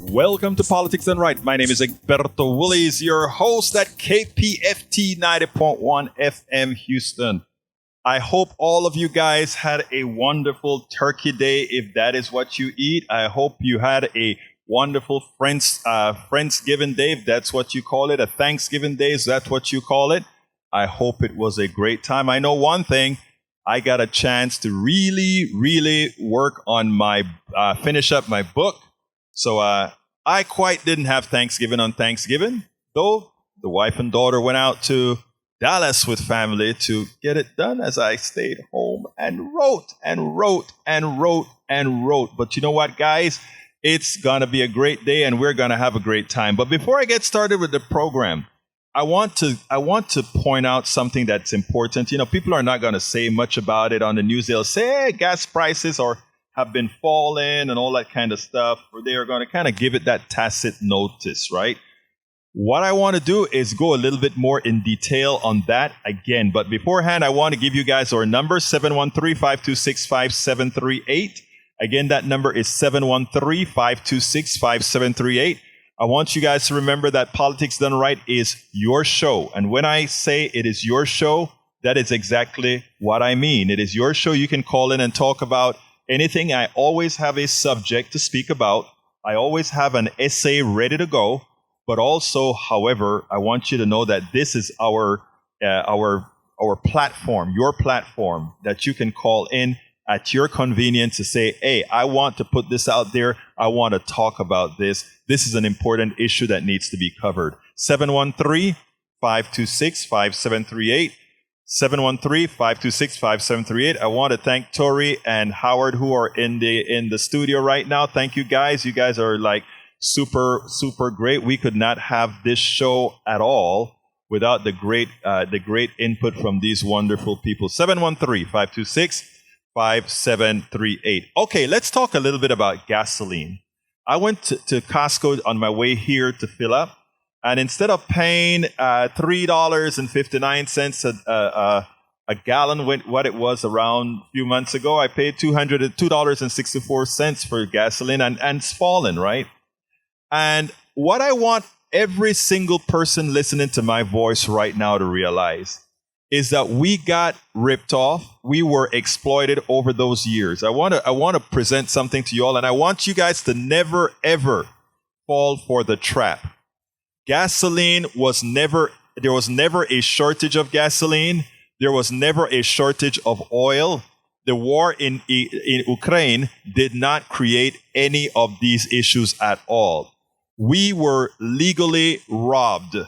Welcome to Politics Done Right. My name is Egberto Willies, your host at KPFT 90.1 FM Houston. I hope all of you guys had a wonderful Turkey Day, if that is what you eat. I hope you had a wonderful Friendsgiving Day, if that's what you call it. A Thanksgiving Day, if that's what you call it. I hope it was a great time. I know one thing. I got a chance to really work on finish up my book. So I quite didn't have Thanksgiving on Thanksgiving, though the wife and daughter went out to Dallas with family to get it done as I stayed home and wrote. But you know what, guys? It's going to be a great day and we're going to have a great time. But before I get started with the program, I want to point out something that's important. You know, people are not going to say much about it on the news. They'll say, hey, gas prices have been falling and all that kind of stuff. Or they are going to kind of give it that tacit notice, right? What I want to do is go a little bit more in detail on that again. But beforehand, I want to give you guys our number, 713-526-5738. Again, that number is 713-526-5738. I want you guys to remember that Politics Done Right is your show. And when I say it is your show, that is exactly what I mean. It is your show. You can call in and talk about anything. I always have a subject to speak about. I always have an essay ready to go. But also, however, I want you to know that this is our platform, your platform, that you can call in at your convenience to say, hey, I want to put this out there. I want to talk about this. This is an important issue that needs to be covered. 713-526-5738. 713-526-5738. I want to thank Tori and Howard who are in the studio right now. Thank you guys. You guys are like super great. We could not have this show at all without the great input from these wonderful people. 713-526-5738. Okay, let's talk a little bit about gasoline. I went to Costco on my way here to fill up, and instead of paying $3.59 a gallon, what it was around a few months ago, I paid $202.64 for gasoline, and it's fallen, right? And what I want every single person listening to my voice right now to realize is that we got ripped off. We were exploited over those years. I want to present something to you all, and I want you guys to never, ever fall for the trap. Gasoline there was never a shortage of gasoline. There was never a shortage of oil. The war in Ukraine did not create any of these issues at all. We were legally robbed.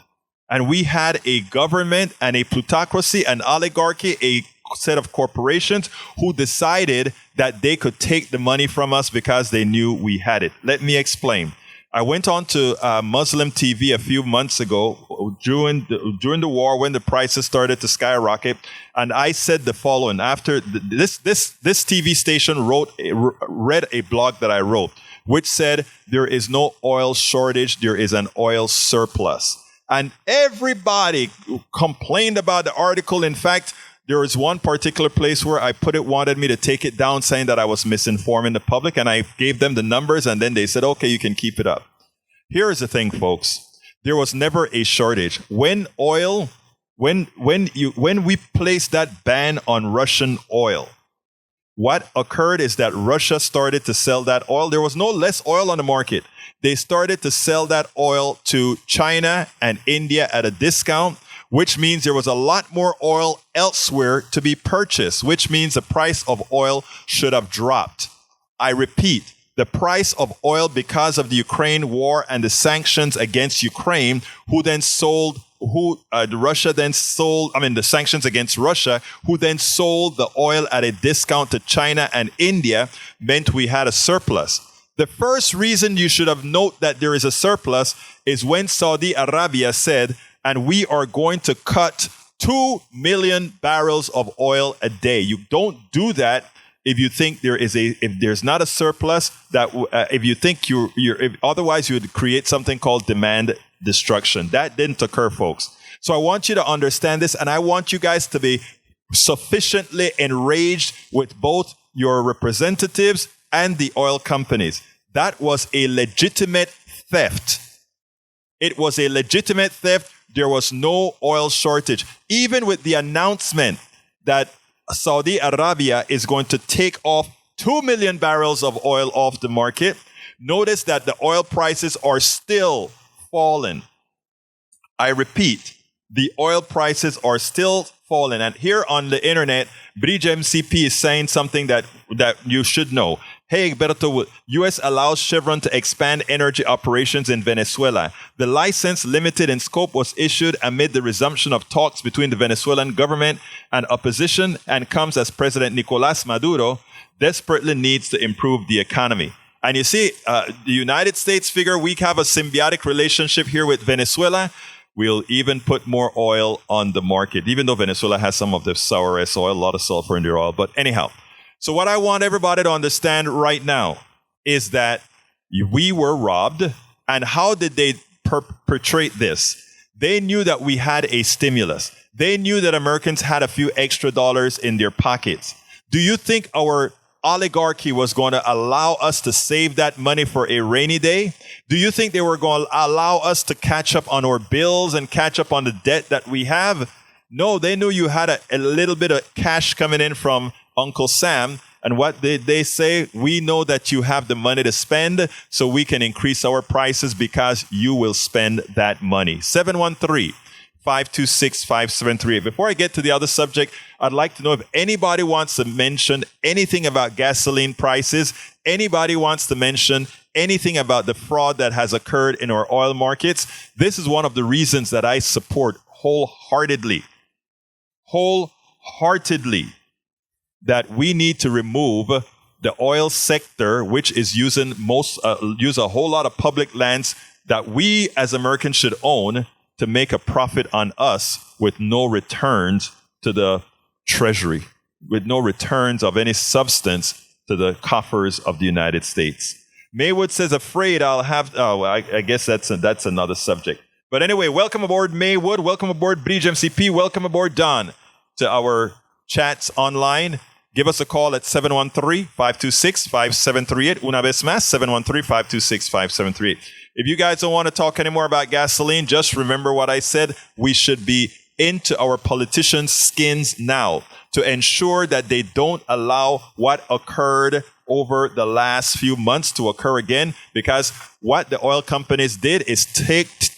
And we had a government and a plutocracy, an oligarchy, a set of corporations who decided that they could take the money from us because they knew we had it. Let me explain. I went on to Muslim TV a few months ago during the war when the prices started to skyrocket, and I said the following. After this TV station read a blog that I wrote, which said there is no oil shortage, there is an oil surplus. And everybody complained about the article. In fact, there was one particular place where I wanted me to take it down, saying that I was misinforming the public, and I gave them the numbers, and then they said, okay, you can keep it up. Here's the thing, folks. There was never a shortage. When we placed that ban on Russian oil, what occurred is that Russia started to sell that oil. There was no less oil on the market. They started to sell that oil to China and India at a discount, which means there was a lot more oil elsewhere to be purchased, which means the price of oil should have dropped. I repeat, the price of oil, because of the Ukraine war and the sanctions against Ukraine, the sanctions against Russia, who then sold the oil at a discount to China and India, meant we had a surplus. The first reason you should have noted that there is a surplus is when Saudi Arabia said, and we are going to cut 2 million barrels of oil a day. You don't do that if you think if there's not a surplus, if you think otherwise you would create something called demand destruction. That didn't occur, folks. So I want you to understand this, and I want you guys to be sufficiently enraged with both your representatives and the oil companies. That was a legitimate theft. It was a legitimate theft. There was no oil shortage. Even with the announcement that Saudi Arabia is going to take off 2 million barrels of oil off the market, notice that the oil prices are still falling. I repeat, the oil prices are still falling. And here on the internet, Bridge MCP is saying something that you should know. Hey, Berto, U.S. allows Chevron to expand energy operations in Venezuela. The license, limited in scope, was issued amid the resumption of talks between the Venezuelan government and opposition and comes as President Nicolás Maduro desperately needs to improve the economy. And you see, the United States figure we have a symbiotic relationship here with Venezuela. We'll even put more oil on the market, even though Venezuela has some of the sourest oil, a lot of sulfur in their oil. But anyhow, so what I want everybody to understand right now is that we were robbed. And how did they perpetrate this? They knew that we had a stimulus. They knew that Americans had a few extra dollars in their pockets. Do you think our oligarchy was going to allow us to save that money for a rainy day? Do you think they were going to allow us to catch up on our bills and catch up on the debt that we have? No, they knew you had a little bit of cash coming in from Uncle Sam. And what did they say? We know that you have the money to spend, so we can increase our prices because you will spend that money. 713-526-5738. Before I get to the other subject, I'd like to know if anybody wants to mention anything about gasoline prices, anybody wants to mention anything about the fraud that has occurred in our oil markets. This is one of the reasons that I support wholeheartedly, that we need to remove the oil sector, which is use a whole lot of public lands that we as Americans should own to make a profit on us with no returns to the treasury, with no returns of any substance to the coffers of the United States. Maywood says, afraid I'll have, I guess that's another subject. But anyway, welcome aboard Maywood, welcome aboard Bridge MCP, welcome aboard Don to our chats online. Give us a call at 713-526-5738. Una vez más, 713-526-5738. If you guys don't want to talk anymore about gasoline, just remember what I said. We should be into our politicians' skins now to ensure that they don't allow what occurred over the last few months to occur again, because what the oil companies did is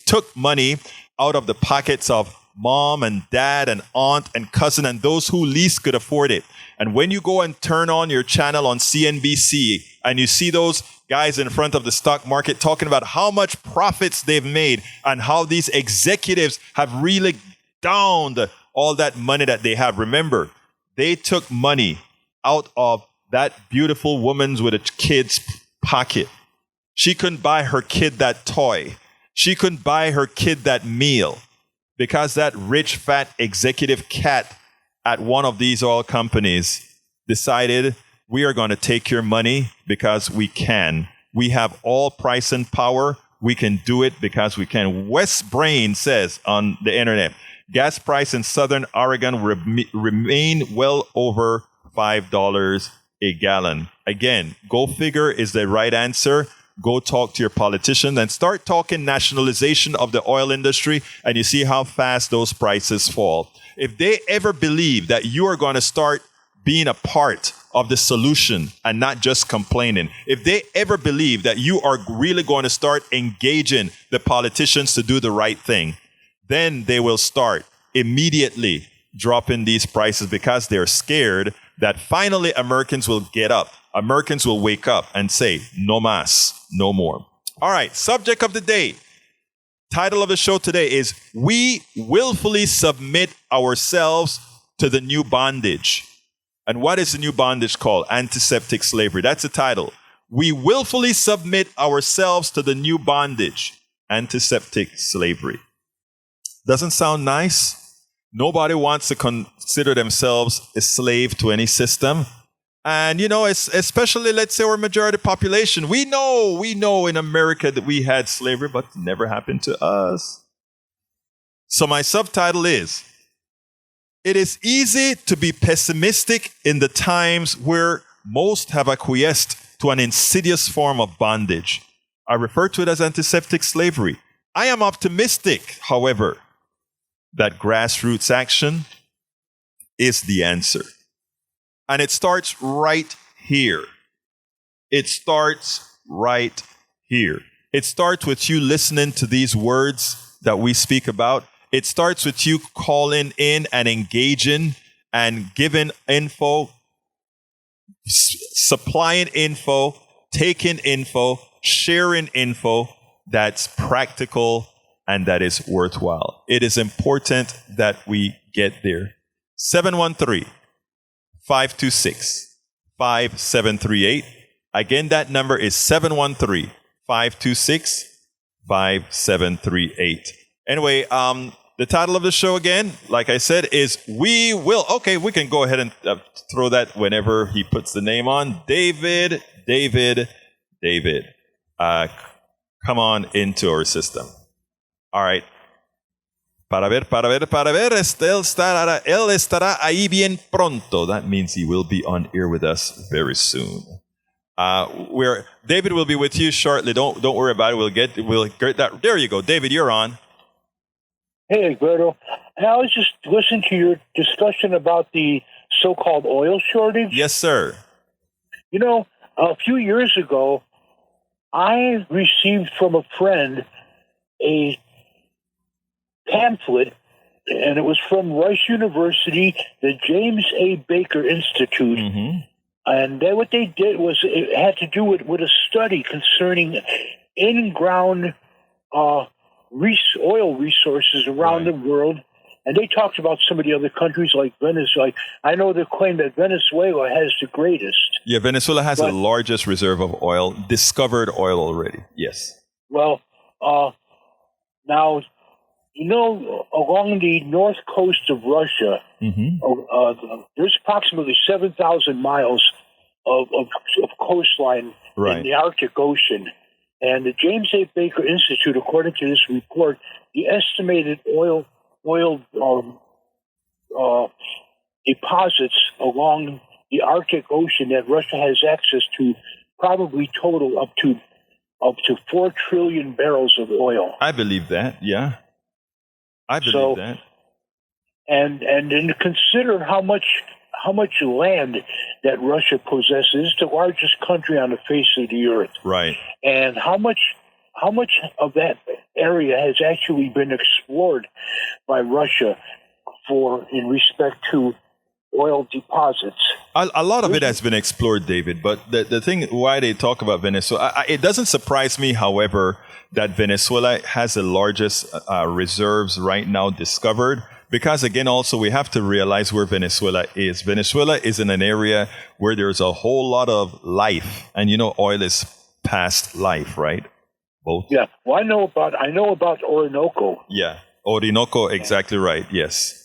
took money out of the pockets of mom and dad and aunt and cousin and those who least could afford it. And when you go and turn on your channel on CNBC and you see those guys in front of the stock market talking about how much profits they've made and how these executives have really downed all that money that they have. Remember, they took money out of that beautiful woman's with a kid's pocket. She couldn't buy her kid that toy. She couldn't buy her kid that meal because that rich, fat executive cat at one of these oil companies decided, we are going to take your money because we can. We have all price and power. We can do it because we can. West Brain says on the internet, gas price in Southern Oregon remain well over $5 a gallon. Again, go figure is the right answer. Go talk to your politician and start talking nationalization of the oil industry, and you see how fast those prices fall. If they ever believe that you are going to start being a part of the solution and not just complaining, if they ever believe that you are really going to start engaging the politicians to do the right thing, then they will start immediately dropping these prices because they're scared that finally Americans will get up. Americans will wake up and say, no mas, no more. All right, subject of the day. Title of the show today is We Willfully Submit Ourselves to the New Bondage. And what is the new bondage called? Antiseptic slavery. That's the title. We willfully submit ourselves to the new bondage. Antiseptic slavery. Doesn't sound nice. Nobody wants to consider themselves a slave to any system. And, you know, especially, let's say, our majority population. We know in America that we had slavery, but it never happened to us. So my subtitle is, it is easy to be pessimistic in the times where most have acquiesced to an insidious form of bondage. I refer to it as antiseptic slavery. I am optimistic, however, that grassroots action is the answer. And it starts right here. It starts right here. It starts with you listening to these words that we speak about. It starts with you calling in and engaging and giving info, supplying info, taking info, sharing info that's practical and that is worthwhile. It is important that we get there. 713-526-5738. Again, that number is 713-526-5738. Anyway, the title of the show again, like I said, is We Will. Okay, we can go ahead and throw that whenever he puts the name on. David. Come on into our system. All right. Para ver. Él estará ahí bien pronto. That means he will be on air with us very soon. David will be with you shortly. Don't worry about it. We'll get that. There you go, David. You're on. Hey, Alberto. I was just listening to your discussion about the so-called oil shortage. Yes, sir. You know, a few years ago, I received from a friend a pamphlet, and it was from Rice University, the James A. Baker Institute. Mm-hmm. And what they did was it had to do with a study concerning in-ground oil resources around the world. And they talked about some of the other countries like Venezuela. I know they claim that Venezuela has the greatest. Yeah, Venezuela has the largest reserve of oil, discovered oil already. Yes. Well, now, you know, along the north coast of Russia, there's approximately 7,000 miles of coastline in the Arctic Ocean. And the James A. Baker Institute, according to this report, the estimated oil deposits along the Arctic Ocean that Russia has access to probably total up to 4 trillion barrels of oil. I believe that. Yeah, I believe that. And then to consider how much land that Russia possesses, the largest country on the face of the earth. Right. And how much of that area has actually been explored by Russia in respect to oil deposits. A lot of it has been explored, David, but the thing why they talk about Venezuela, it doesn't surprise me, however, that Venezuela has the largest reserves right now discovered, because again, also we have to realize where Venezuela is. Venezuela is in an area where there's a whole lot of life, and you know oil is past life, right? Both. Yeah. Well, I know about Orinoco. Yeah. Orinoco, exactly right. Yes.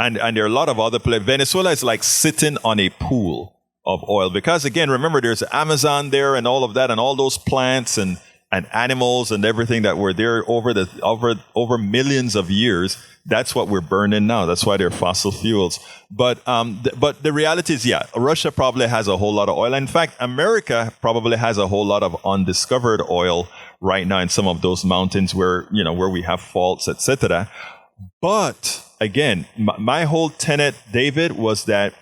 And there are a lot of other places. Venezuela is like sitting on a pool of oil because, again, remember, there's Amazon there and all of that and all those plants and animals and everything that were there over millions of years. That's what we're burning now. That's why they're fossil fuels. But the reality is, yeah, Russia probably has a whole lot of oil. In fact, America probably has a whole lot of undiscovered oil right now in some of those mountains where we have faults, etc. But again, my whole tenet, David, was that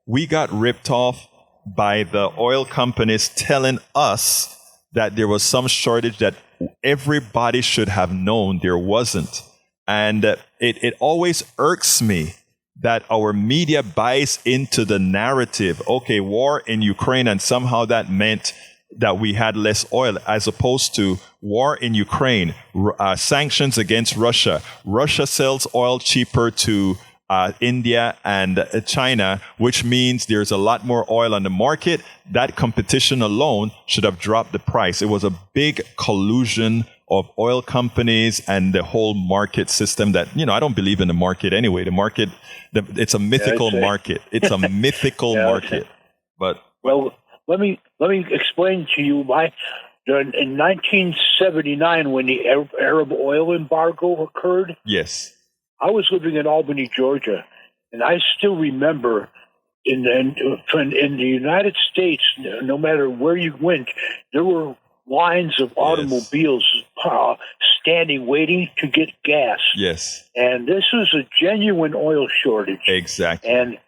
we got ripped off by the oil companies telling us that there was some shortage that everybody should have known there wasn't. And it always irks me that our media buys into the narrative, okay, war in Ukraine, and somehow that meant that we had less oil, as opposed to war in Ukraine, sanctions against Russia. Russia sells oil cheaper to India and China, which means there's a lot more oil on the market. That competition alone should have dropped the price. It was a big collusion of oil companies and the whole market system that, I don't believe in the market anyway. The market, it's a mythical market. It's a mythical market. But well, let me explain to you in 1979 when the Arab oil embargo occurred. Yes. I was living in Albany, Georgia, and I still remember in the United States, no matter where you went, there were lines of automobiles standing, waiting to get gas. Yes. And this is a genuine oil shortage. Exactly. And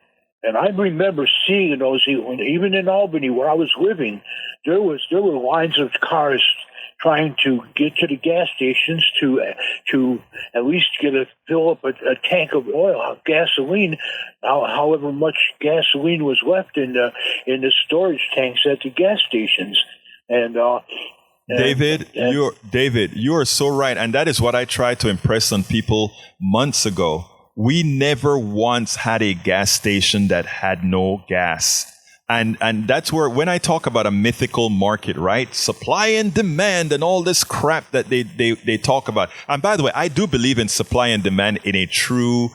I remember seeing those, even in Albany, where I was living, there were lines of cars trying to get to the gas stations to at least fill up a tank of oil, gasoline, however much gasoline was left in the storage tanks at the gas stations. And David, you are so right, and that is what I tried to impress on people months ago. We never once had a gas station that had no gas. And that's where, when I talk about a mythical market, right? Supply and demand and all this crap that they talk about. And by the way, I do believe in supply and demand in a true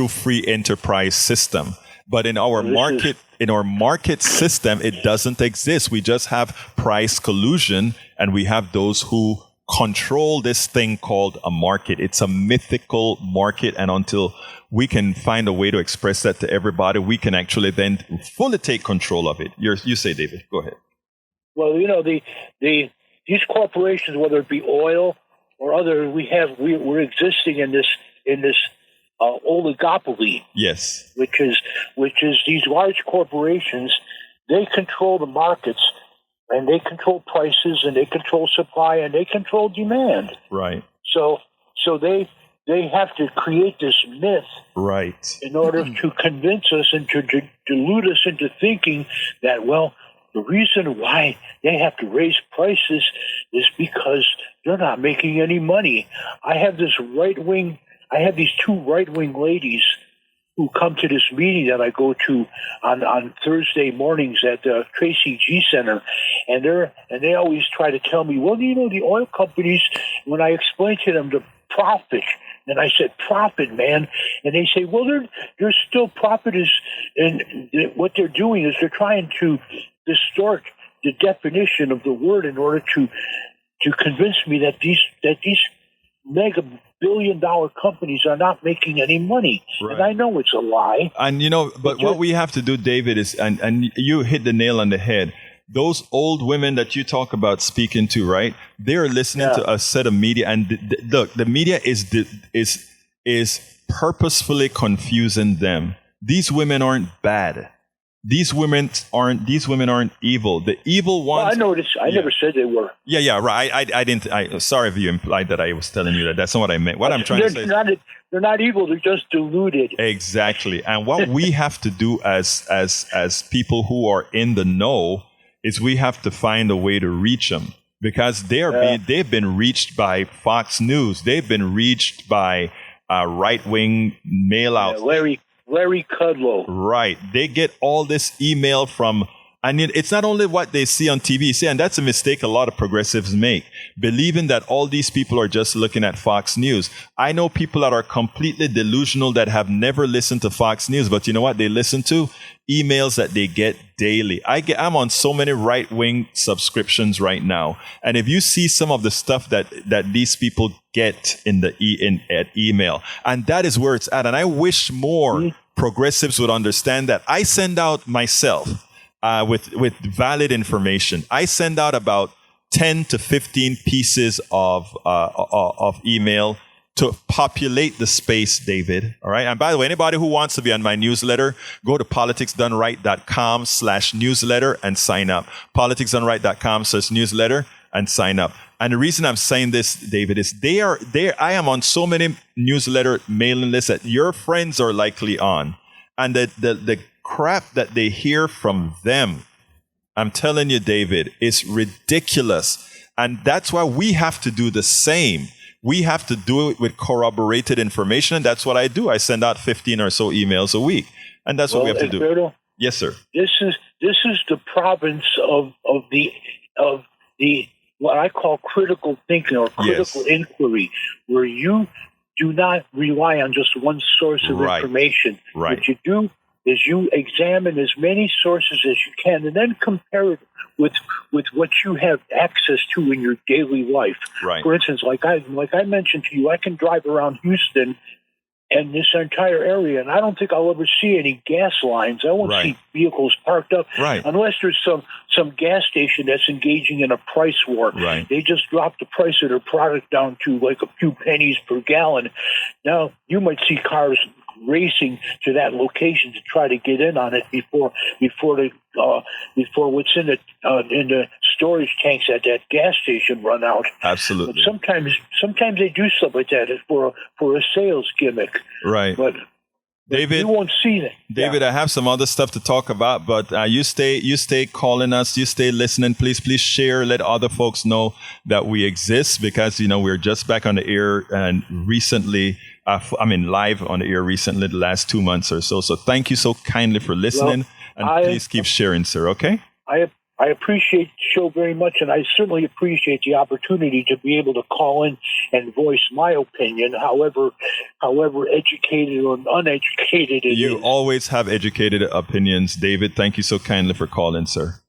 free enterprise system. But in our market system, it doesn't exist. We just have price collusion, and we have those who control this thing called a market. It's a mythical market, and until we can find a way to express that to everybody, we can actually then fully take control of it. You say, David, go ahead. Well, these corporations, whether it be oil or other, we're existing in this oligopoly. Yes. Which is these large corporations. They control the markets, and they control prices, and they control supply, and they control demand. Right. So they have to create this myth, right, in order to convince us and to delude us into thinking that, well, the reason why they have to raise prices is because they're not making any money. I have these two right-wing ladies who come to this meeting that I go to on Thursday mornings at the Tracy G Center, and they always try to tell me, well, the oil companies, when I explain to them the profit, and I said, profit, man, and they say, well, there's still profit and what they're doing is they're trying to distort the definition of the word in order to convince me that these mega billion-dollar companies are not making any money. Right. And I know it's a lie. And, but what we have to do, David, is, and you hit the nail on the head, those old women that you talk about speaking to, right? They're listening to a set of media, and look, the media is purposefully confusing them. These women aren't bad. These women aren't evil. The evil ones. Well, I noticed. I never said they were. Yeah, right. I didn't. Sorry if you implied that I was telling you that. That's not what I meant. What I'm trying to say. They're not evil. They're just deluded. Exactly. And what we have to do as people who are in the know is we have to find a way to reach them, because they've been reached by Fox News. They've been reached by right-wing mail outs. Larry Kudlow. Right. They get all this email from, and it's not only what they see on TV. See, and that's a mistake a lot of progressives make, believing that all these people are just looking at Fox News. I know people that are completely delusional that have never listened to Fox News, but you know what? They listen to emails that they get daily. I'm on so many right-wing subscriptions right now, and if you see some of the stuff that these people get at email, and that is where it's at. And I wish more progressives would understand that. I send out myself with valid information. I send out about 10 to 15 pieces of email to populate the space, David. All right. And by the way, anybody who wants to be on my newsletter, go to politicsdoneright.com/newsletter and sign up. politicsdoneright.com/newsletter and sign up. And the reason I'm saying this, David, is I am on so many newsletter mailing lists that your friends are likely on. And the crap that they hear from them, I'm telling you, David, is ridiculous. And that's why we have to do the same. We have to do it with corroborated information, and that's what I do. I send out 15 or so emails a week, and that's what we have to do. Yes, sir. This is the province of the what I call critical thinking or critical inquiry, where you do not rely on just one source of information. Right. What you do is you examine as many sources as you can, and then compare it with what you have access to in your daily life. Right. For instance, like I mentioned to you, I can drive around Houston and this entire area, and I don't think I'll ever see any gas lines. I won't see vehicles parked up unless there's some gas station that's engaging in a price war. Right. They just dropped the price of their product down to like a few pennies per gallon. Now you might see cars racing to that location to try to get in on it before what's in the storage tanks at that gas station run out. Absolutely. But sometimes they do stuff like that for a sales gimmick. Right. But David, you won't see that. David, I have some other stuff to talk about, but you stay calling us, you stay listening. Please share, let other folks know that we exist, because we're just back on the air and recently. Live on the air recently, the last 2 months or so. So thank you so kindly for listening, please keep sharing, sir. Okay. I appreciate the show very much, and I certainly appreciate the opportunity to be able to call in and voice my opinion, however educated or uneducated it is. You always have educated opinions, David. Thank you so kindly for calling, sir.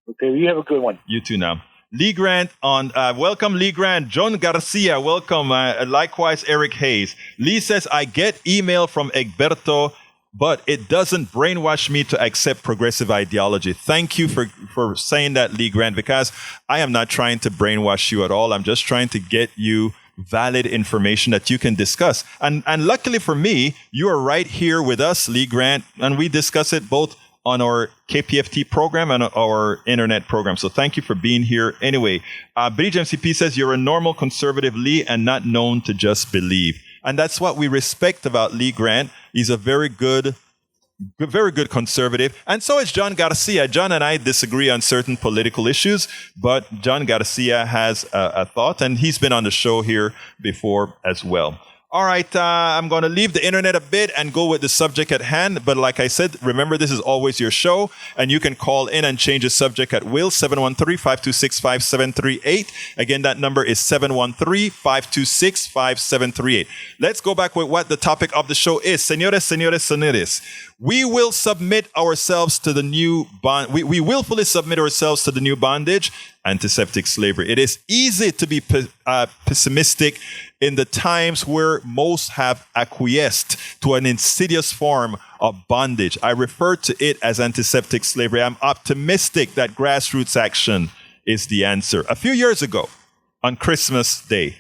Okay, you have a good one. You too now. Lee Grant welcome Lee Grant. John Garcia, welcome. Likewise, Eric Hayes. Lee says, I get email from Egberto, but it doesn't brainwash me to accept progressive ideology. Thank you for saying that, Lee Grant, because I am not trying to brainwash you at all. I'm just trying to get you valid information that you can discuss. And luckily for me, you are right here with us, Lee Grant, and we discuss it both on our KPFT program and our internet program. So thank you for being here. Anyway, Bridge MCP says you're a normal conservative, Lee, and not known to just believe. And that's what we respect about Lee Grant. He's a very good conservative. And so is John Garcia. John and I disagree on certain political issues, but John Garcia has a thought, and he's been on the show here before as well. All right, I'm going to leave the internet a bit and go with the subject at hand. But like I said, remember, this is always your show, and you can call in and change the subject at will, 713-526-5738. Again, that number is 713-526-5738. Let's go back with what the topic of the show is. Señores. We will submit ourselves to the new bond. We willfully submit ourselves to the new bondage, antiseptic slavery. It is easy to be pessimistic in the times where most have acquiesced to an insidious form of bondage. I refer to it as antiseptic slavery. I'm optimistic that grassroots action is the answer. A few years ago, on Christmas Day,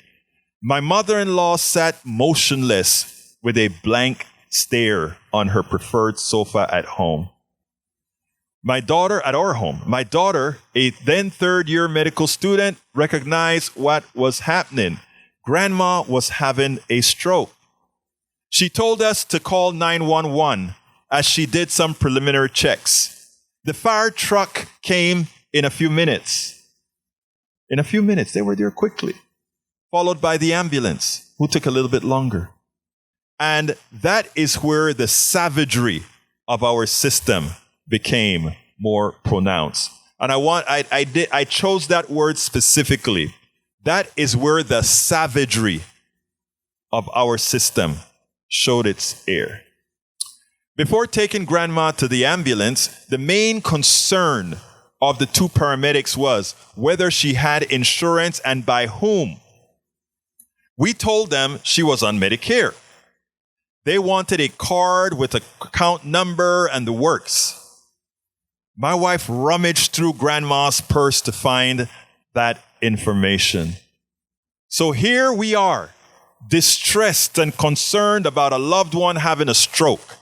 my mother-in-law sat motionless with a blank stare on her preferred sofa at home. My daughter, a then third-year medical student, recognized what was happening. Grandma was having a stroke. She told us to call 911 as she did some preliminary checks. The fire truck came in a few minutes. They were there quickly, followed by the ambulance, who took a little bit longer. And that is where the savagery of our system became more pronounced. And I chose that word specifically. That is where the savagery of our system showed its air. Before taking Grandma to the ambulance, the main concern of the two paramedics was whether she had insurance and by whom. We told them she was on Medicare. They wanted a card with an account number and the works. My wife rummaged through Grandma's purse to find that information. So here we are, distressed and concerned about a loved one having a stroke.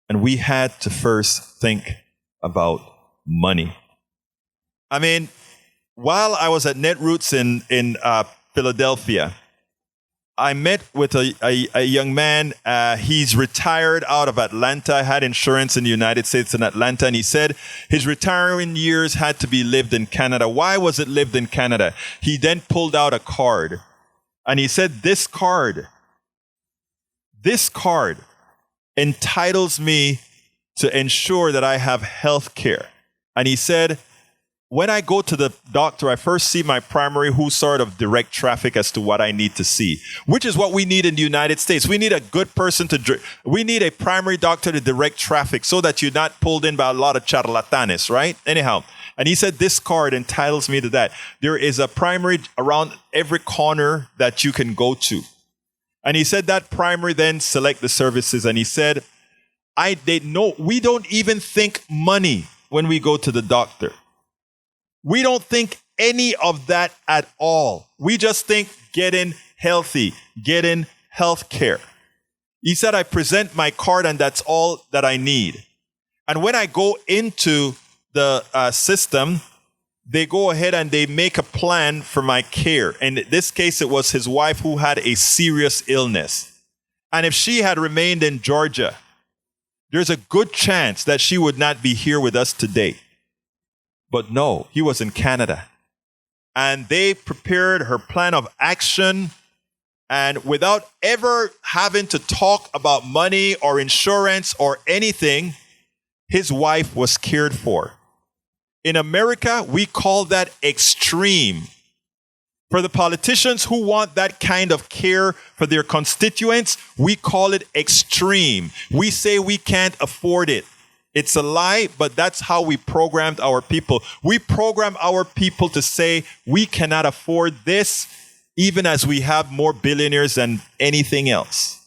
And we had to first think about money. I mean, while I was at Netroots in Philadelphia, I met with a young man. He's retired out of Atlanta, had insurance in the United States in Atlanta, and he said his retiring years had to be lived in Canada. Why was it lived in Canada? He then pulled out a card, and he said, this card entitles me to ensure that I have health care. And he said, when I go to the doctor, I first see my primary, who sort of direct traffic as to what I need to see, which is what we need in the United States. We need a good person we need a primary doctor to direct traffic so that you're not pulled in by a lot of charlatanes, right? Anyhow, and he said, this card entitles me to that. There is a primary around every corner that you can go to. And he said that primary then select the services. And he said, we don't even think money when we go to the doctor. We don't think any of that at all. We just think getting healthy, getting health care. He said, I present my card and that's all that I need. And when I go into the system, they go ahead and they make a plan for my care. And in this case, it was his wife who had a serious illness. And if she had remained in Georgia, there's a good chance that she would not be here with us today. But no, he was in Canada. And they prepared her plan of action. And without ever having to talk about money or insurance or anything, his wife was cared for. In America, we call that extreme. For the politicians who want that kind of care for their constituents, we call it extreme. We say we can't afford it. It's a lie, but that's how we programmed our people. We program our people to say we cannot afford this, even as we have more billionaires than anything else.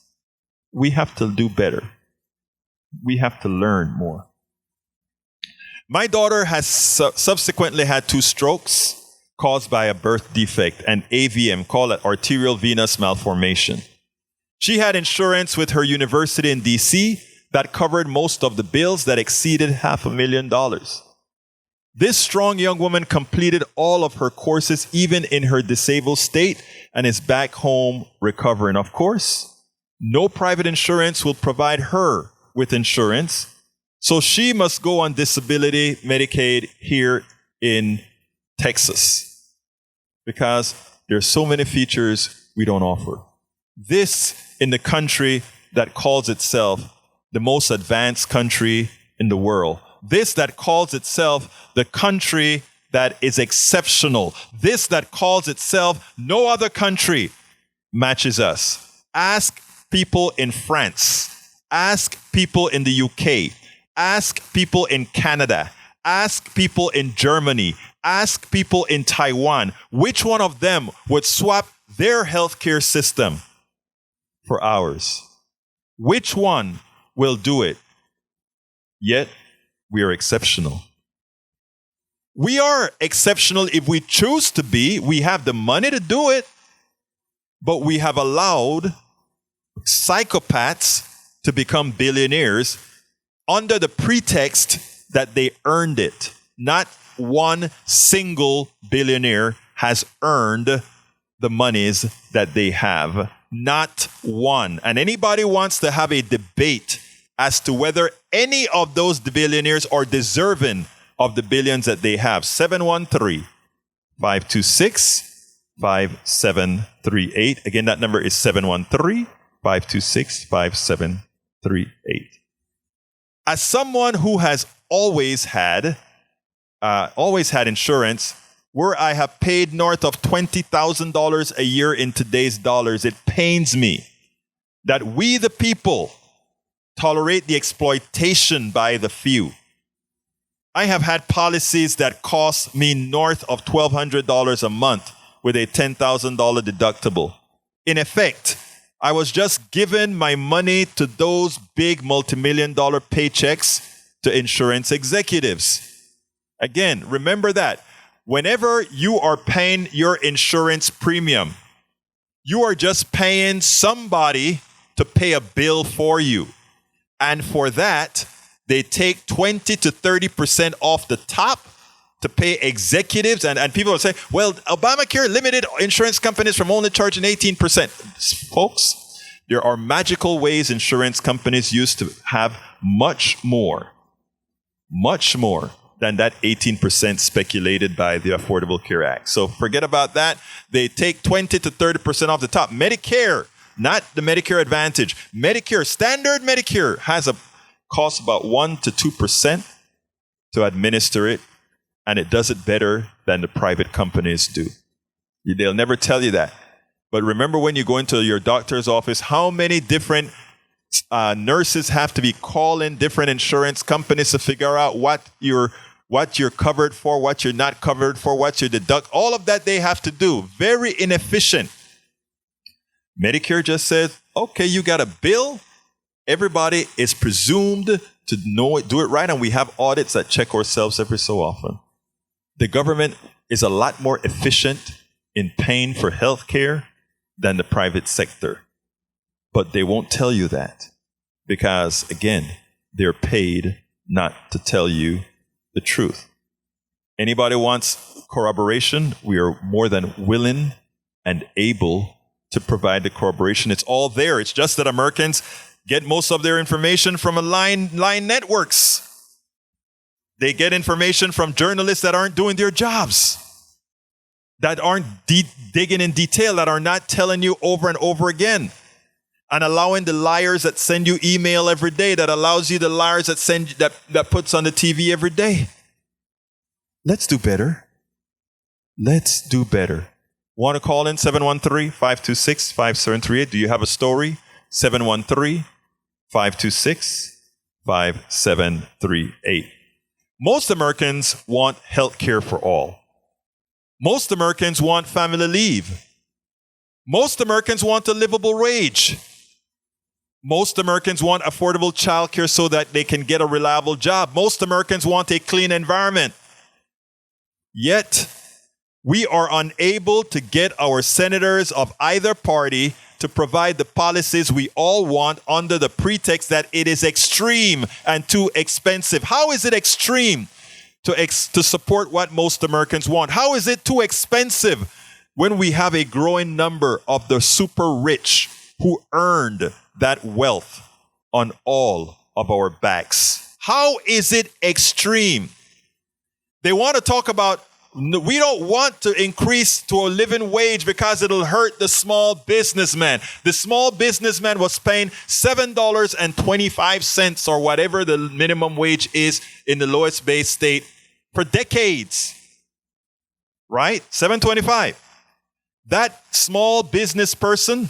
We have to do better. We have to learn more. My daughter has subsequently had 2 strokes caused by a birth defect, an AVM, called it arterial venous malformation. She had insurance with her university in DC that covered most of the bills that exceeded $500,000. This strong young woman completed all of her courses, even in her disabled state, and is back home recovering. Of course, no private insurance will provide her with insurance, so she must go on disability Medicaid here in Texas because there's so many features we don't offer. This in the country that calls itself the most advanced country in the world. This that calls itself the country that is exceptional. This that calls itself no other country matches us. Ask people in France. Ask people in the UK. Ask people in Canada. Ask people in Germany. Ask people in Taiwan. Which one of them would swap their healthcare system for ours? Which one will do it? Yet, we are exceptional. We are exceptional if we choose to be. We have the money to do it. But we have allowed psychopaths to become billionaires under the pretext that they earned it. Not one single billionaire has earned the monies that they have. Not one. And anybody wants to have a debate as to whether any of those billionaires are deserving of the billions that they have. 713-526-5738. Again, that number is 713-526-5738. As someone who has always had insurance, where I have paid north of $20,000 a year in today's dollars, it pains me that we, the people, tolerate the exploitation by the few. I have had policies that cost me north of $1,200 a month with a $10,000 deductible. In effect, I was just giving my money to those big multi-million-dollar paychecks to insurance executives. Again, remember that. Whenever you are paying your insurance premium, you are just paying somebody to pay a bill for you. And for that, they take 20 to 30% off the top to pay executives. And people will say, well, Obamacare limited insurance companies from only charging 18%. Folks, there are magical ways insurance companies used to have much more than that 18% speculated by the Affordable Care Act. So forget about that. They take 20 to 30% off the top. Medicare, not the Medicare Advantage. Medicare, standard Medicare, has a cost about 1 to 2% to administer it, and it does it better than the private companies do. They'll never tell you that. But remember when you go into your doctor's office, how many different nurses have to be calling different insurance companies to figure out what you're covered for, what you're not covered for, what you deduct. All of that they have to do. Very inefficient. Medicare just says, okay, you got a bill. Everybody is presumed to know it, do it right, and we have audits that check ourselves every so often. The government is a lot more efficient in paying for health care than the private sector. But they won't tell you that because, again, they're paid not to tell you the truth. Anybody wants corroboration? We are more than willing and able to provide the corroboration. It's all there. It's just that Americans get most of their information from line networks. They get information from journalists that aren't doing their jobs, that aren't digging in detail, that are not telling you over and over again, and allowing the liars that send you email every day, that allows you the liars that send that puts on the TV every day. Let's do better. Let's do better. Want to call in 713-526-5738? Do you have a story? 713-526-5738. Most Americans want health care for all. Most Americans want family leave. Most Americans want a livable wage. Most Americans want affordable child care so that they can get a reliable job. Most Americans want a clean environment. Yet, we are unable to get our senators of either party to provide the policies we all want under the pretext that it is extreme and too expensive. How is it extreme to support what most Americans want? How is it too expensive when we have a growing number of the super rich who earned that wealth on all of our backs? How is it extreme? They want to talk about, we don't want to increase to a living wage because it'll hurt the small businessman. The small businessman was paying $7.25 or whatever the minimum wage is in the lowest base state for decades. Right? $7.25. That small business person,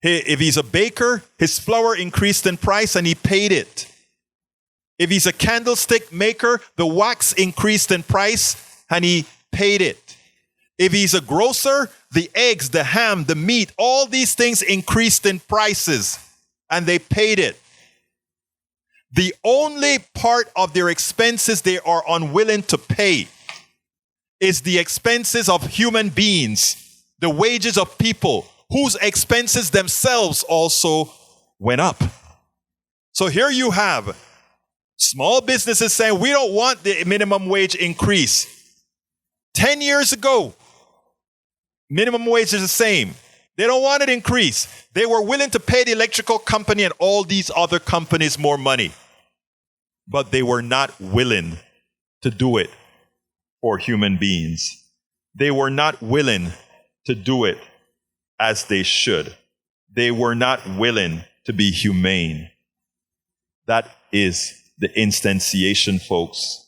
if he's a baker, his flour increased in price and he paid it. If he's a candlestick maker, the wax increased in price and he paid it. If he's a grocer, the eggs, the ham, the meat, all these things increased in prices and they paid it. The only part of their expenses they are unwilling to pay is the expenses of human beings, the wages of people whose expenses themselves also went up. So here you have small businesses saying, we don't want the minimum wage increase. 10 years ago, minimum wage is the same. They don't want it increased. They were willing to pay the electrical company and all these other companies more money. But they were not willing to do it for human beings. They were not willing to do it as they should. They were not willing to be humane. That is the instantiation, folks,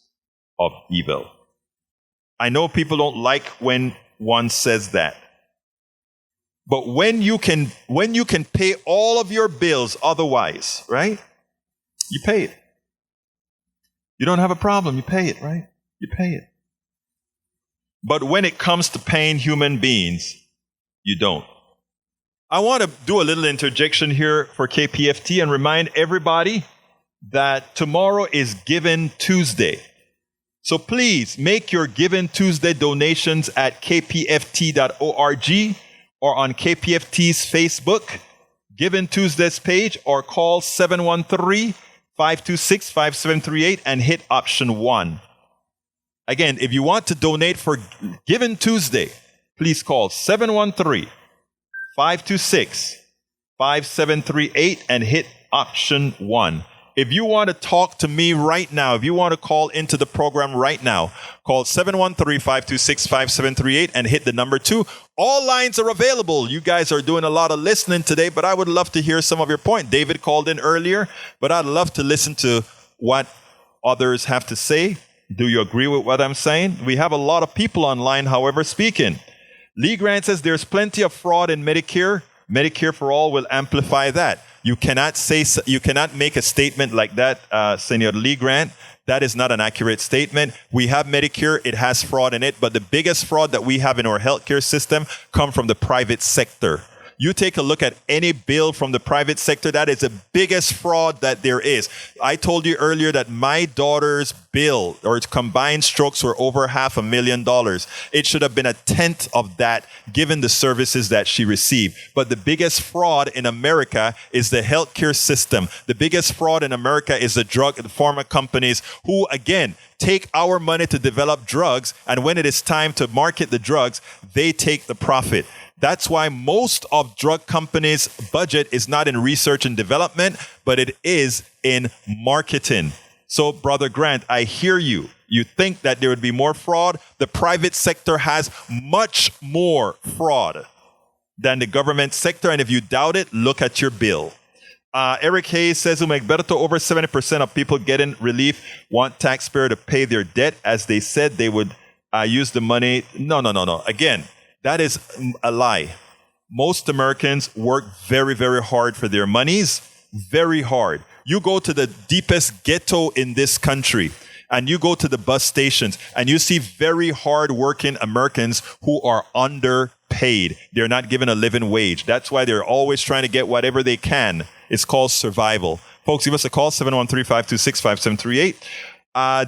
of evil. I know people don't like when one says that. But when you can pay all of your bills otherwise, right? You pay it. You don't have a problem, you pay it, right? You pay it. But when it comes to paying human beings, you don't. I want to do a little interjection here for KPFT and remind everybody that tomorrow is Giving Tuesday. So please make your Giving Tuesday donations at kpft.org or on KPFT's Facebook Giving Tuesdays page, or call 713-526-5738 and hit option 1. Again, if you want to donate for Giving Tuesday, please call 713-526-5738 and hit option 1. If you want to talk to me right now, if you want to call into the program right now, call 713-526-5738 and hit the number 2. All lines are available. You guys are doing a lot of listening today, but I would love to hear some of your point. David called in earlier, but I'd love to listen to what others have to say. Do you agree with what I'm saying? We have a lot of people online, however, speaking. Lee Grant says there's plenty of fraud in Medicare. Medicare for All will amplify that. You cannot make a statement like that, Senor Lee Grant, That is not an accurate statement. We have Medicare. It has fraud in it. But the biggest fraud that we have in our healthcare system come from the private sector. You take a look at any bill from the private sector, that is the biggest fraud that there is. I told you earlier that my daughter's bill or its combined strokes were over $500,000. It should have been a tenth of that given the services that she received. But the biggest fraud in America is the healthcare system. The biggest fraud in America is the pharma companies who, again, take our money to develop drugs, and when it is time to market the drugs, they take the profit. That's why most of drug companies' budget is not in research and development, but it is in marketing. So, Brother Grant, I hear you. You think that there would be more fraud. The private sector has much more fraud than the government sector. And if you doubt it, look at your bill. Eric Hayes says, Umegberto, over 70% of people getting relief want taxpayer to pay their debt. As they said, they would use the money. No. Again, that is a lie. Most Americans work very, very hard for their monies, very hard. You go to the deepest ghetto in this country, and you go to the bus stations, and you see very hard-working Americans who are underpaid. They're not given a living wage. That's why they're always trying to get whatever they can. It's called survival. Folks, give us a call, 713-526-5738.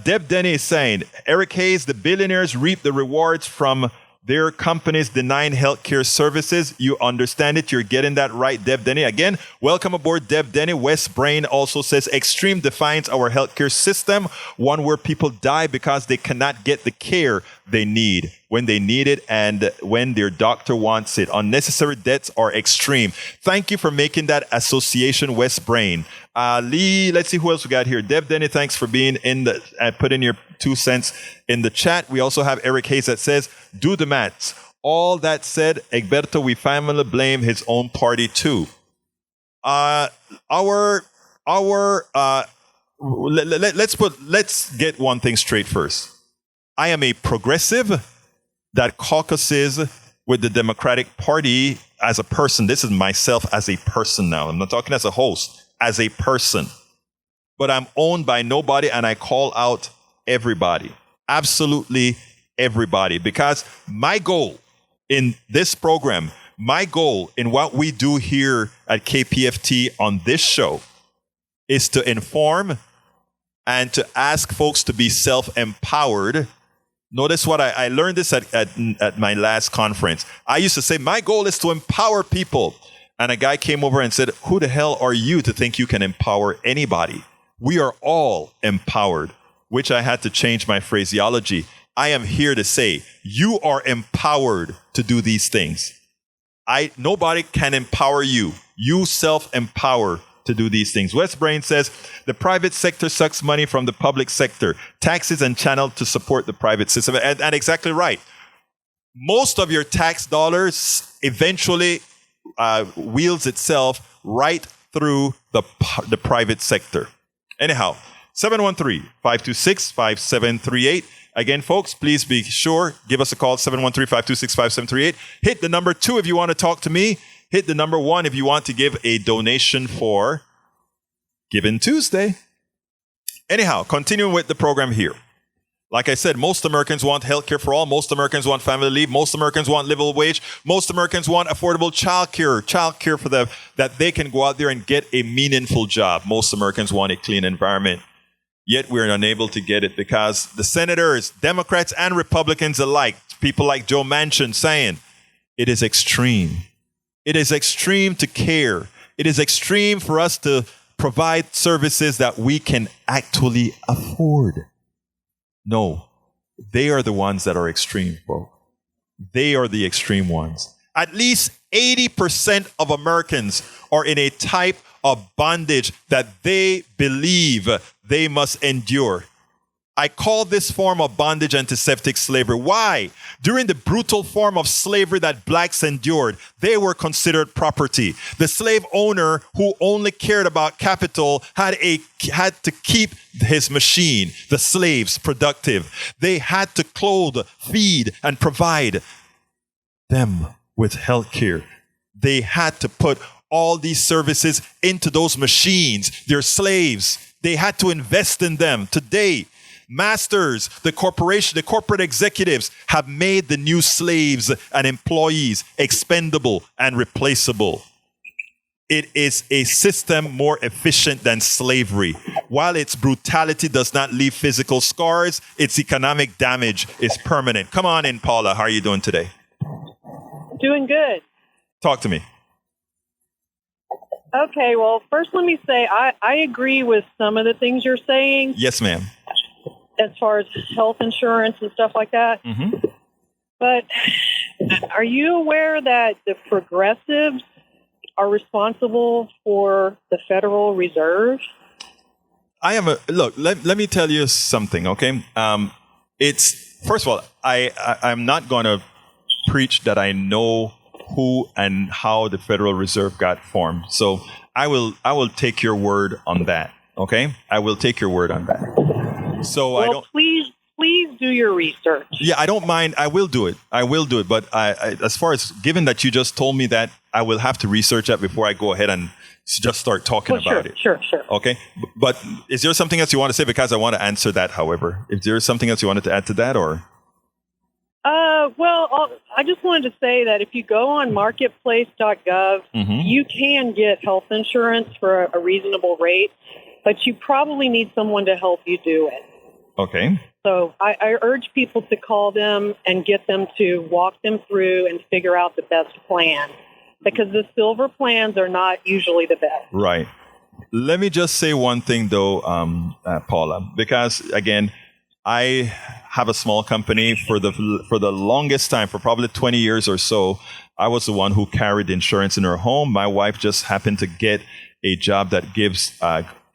Deb Denny is saying, Eric Hayes, the billionaires reap the rewards from their companies denying healthcare services. You understand it. You're getting that right, Deb Denny. Again, welcome aboard, Deb Denny. West Brain also says, extreme defines our healthcare system, one where people die because they cannot get the care they need when they need it and when their doctor wants it. Unnecessary deaths are extreme. Thank you for making that association, West Brain. Lee, let's see who else we got here. Deb Denny, thanks for being in the put in your 2 cents in the chat. We also have Eric Hayes that says, do the maths. All that said, Egberto, we finally blame his own party too. Let's get one thing straight first. I am a progressive that caucuses with the Democratic Party as a person. This is myself as a person now. I'm not talking as a host, as a person. But I'm owned by nobody, and I call out everybody. Absolutely everybody. Because my goal in this program, my goal in what we do here at KPFT on this show is to inform and to ask folks to be self-empowered. Notice what I learned this at my last conference. I used to say, my goal is to empower people. And a guy came over and said, who the hell are you to think you can empower anybody? We are all empowered, which I had to change my phraseology. I am here to say, you are empowered to do these things. Nobody can empower you. You self-empower to do these things. West Brain says, the private sector sucks money from the public sector, taxes and channeled to support the private system. And exactly right. Most of your tax dollars eventually wields itself right through the private sector. Anyhow, 713-526-5738. Again, folks, please be sure, give us a call, 713-526-5738. Hit the number 2 if you want to talk to me. Hit the number 1 if you want to give a donation for Giving Tuesday. Anyhow, continuing with the program here. Like I said, most Americans want health care for all. Most Americans want family leave. Most Americans want livable wage. Most Americans want affordable child care for them, that they can go out there and get a meaningful job. Most Americans want a clean environment. Yet we're unable to get it because the senators, Democrats and Republicans alike, people like Joe Manchin saying, it is extreme. It is extreme to care. It is extreme for us to provide services that we can actually afford. No, they are the ones that are extreme, folks. They are the extreme ones. At least 80% of Americans are in a type of bondage that they believe they must endure. I call this form of bondage antiseptic slavery. Why? During the brutal form of slavery that blacks endured, they were considered property. The slave owner who only cared about capital had to keep his machine, the slaves, productive. They had to clothe, feed, and provide them with health care. They had to put all these services into those machines. They're slaves. They had to invest in them. Today, masters, the corporate executives have made the new slaves and employees expendable and replaceable. It is a system more efficient than slavery. While its brutality does not leave physical scars, its economic damage is permanent. Come on in, Paula. How are you doing today? Doing good. Talk to me. Okay, well, first let me say I agree with some of the things you're saying. Yes, ma'am. As far as health insurance and stuff like that. Mm-hmm. But are you aware that the progressives are responsible for the Federal Reserve? Look, let me tell you something, okay? It's, first of all, I'm not going to preach that I know who and how the Federal Reserve got formed. So I will take your word on that, okay? I will take your word on that. So well, please do your research. Yeah, I don't mind. I will do it. But I, as far as, given that you just told me that, I will have to research that before I go ahead and just start talking about it. Sure. Okay. But is there something else you want to say? Because I want to answer that, however. If there is something else you wanted to add to that, or? Well, I just wanted to say that if you go on marketplace.gov, you can get health insurance for a reasonable rate, but you probably need someone to help you do it. Okay. So I urge people to call them and get them to walk them through and figure out the best plan, because the silver plans are not usually the best. Right. Let me just say one thing, though, Paula, because, again, I have a small company. For the longest time, for probably 20 years or so, I was the one who carried insurance in her home. My wife just happened to get a job that gives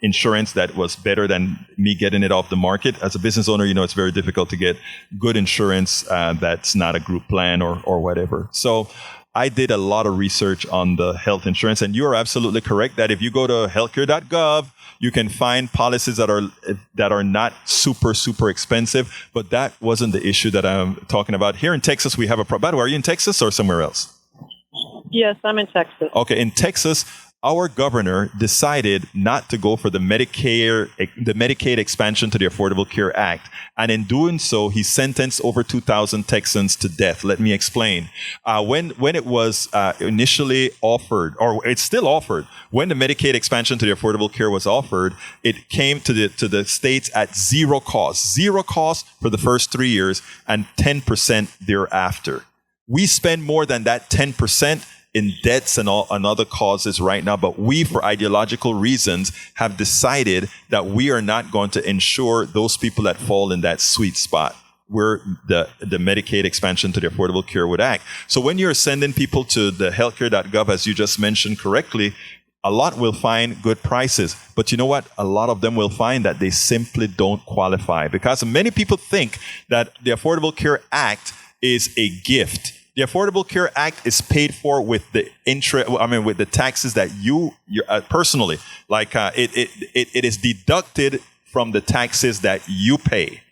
insurance that was better than me getting it off the market. As a business owner, it's very difficult to get good insurance that's not a group plan or whatever. So I did a lot of research on the health insurance, and you are absolutely correct that if you go to healthcare.gov, you can find policies that are not super expensive, but that wasn't the issue that I'm talking about. Here in Texas, we have a problem. By the way, are you in Texas or somewhere else? Yes, I'm in Texas. Okay, in Texas, our governor decided not to go for the Medicaid expansion to the Affordable Care Act. And in doing so, he sentenced over 2,000 Texans to death. Let me explain. When it was initially offered, or it's still offered, when the Medicaid expansion to the Affordable Care was offered, it came to the states at zero cost for the first 3 years and 10% thereafter. We spend more than that 10% in debts and other causes right now, but we, for ideological reasons, have decided that we are not going to insure those people that fall in that sweet spot where the Medicaid expansion to the Affordable Care would act. So when you're sending people to the healthcare.gov, as you just mentioned correctly, a lot will find good prices. But you know what? A lot of them will find that they simply don't qualify, because many people think that the Affordable Care Act is a gift. The Affordable Care Act is paid for with the with the taxes that you personally, like it is deducted from the taxes that you pay